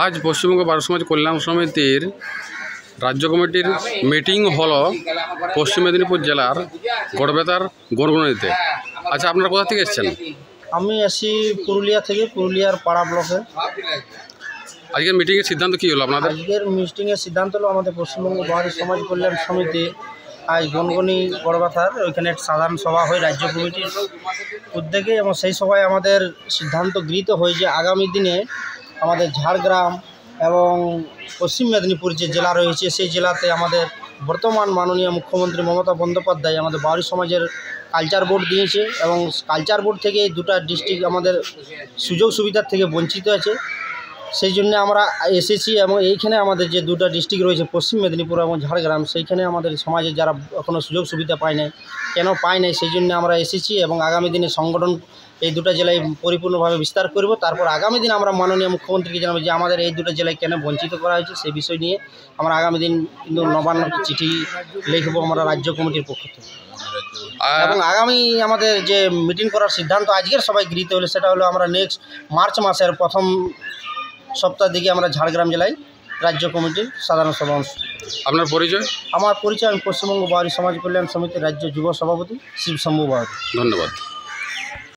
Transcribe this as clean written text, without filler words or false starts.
আজ পশ্চিমবঙ্গ বারো সমাজ কল্যাণ সমিতির রাজ্য কমিটির মিটিং হলো পশ্চিম মেদিনীপুর জেলার গড়বেতার গড়গুনিতে। আচ্ছা, আপনারা কোথা থেকে এসেছেন? আমি আসি পুরুলিয়া থেকে, পুরুলিয়ার পাড়া ব্লকে। আজকের মিটিংয়ের সিদ্ধান্ত কী হলো আপনাদের? আজকের মিটিংয়ের সিদ্ধান্ত হলো আমাদের পশ্চিমবঙ্গ বাহারি সমাজ কল্যাণ সমিতি আজ গনগনি গড়বেতার ওইখানে সাধারণ সভা হয় রাজ্য কমিটির উদ্যোগে, এবং সেই সভায় আমাদের সিদ্ধান্ত গৃহীত হয় যে আগামী দিনে আমাদের ঝাড়গ্রাম এবং পশ্চিম মেদিনীপুর যে জেলা রয়েছে সেই জেলাতে আমাদের বর্তমান মাননীয় মুখ্যমন্ত্রী মমতা বন্দ্যোপাধ্যায় আমাদের বাহারি সমাজের কালচার বোর্ড দিয়েছে, এবং কালচার বোর্ড থেকে দুটা ডিস্ট্রিক্ট আমাদের সুযোগ সুবিধার থেকে বঞ্চিত আছে। সেই জন্য আমরা এসেছি, এবং এইখানে আমাদের যে দুটা ডিস্ট্রিক্ট রয়েছে পশ্চিম মেদিনীপুর এবং ঝাড়গ্রাম, সেইখানে আমাদের সমাজে যারা এখনও সুযোগ সুবিধা পায় নাই, কেন পায় নাই, সেই জন্য আমরা এসেছি এবং আগামী দিনে সংগঠন এই দুটো জেলায় পরিপূর্ণভাবে বিস্তার করব। তারপর আগামী দিন আমরা মাননীয় মুখ্যমন্ত্রীকে জানাবো যে আমাদের এই দুটো জেলায় কেন বঞ্চিত করা হয়েছে, সেই বিষয় নিয়ে আমরা আগামী দিন কিন্তু নবান্নকে চিঠি লিখব আমরা রাজ্য কমিটির পক্ষ থেকে। এবং আগামী আমাদের যে মিটিং করার সিদ্ধান্ত আজকের সবাই গৃহীত হলো সেটা হলো আমরা নেক্সট মার্চ মাসের প্রথম সপ্তাহ দিকে আমরা ঝাড়গ্রাম জেলায় রাজ্য কমিটির সাধারণ সভা অনুষ্ঠিত। আপনার পরিচয়? আমার পরিচয়, আমি পশ্চিমবঙ্গ বাহারি সমাজ কল্যাণ সমিতির রাজ্য যুব সভাপতি শিব শম্ভু বাহারি। ধন্যবাদ।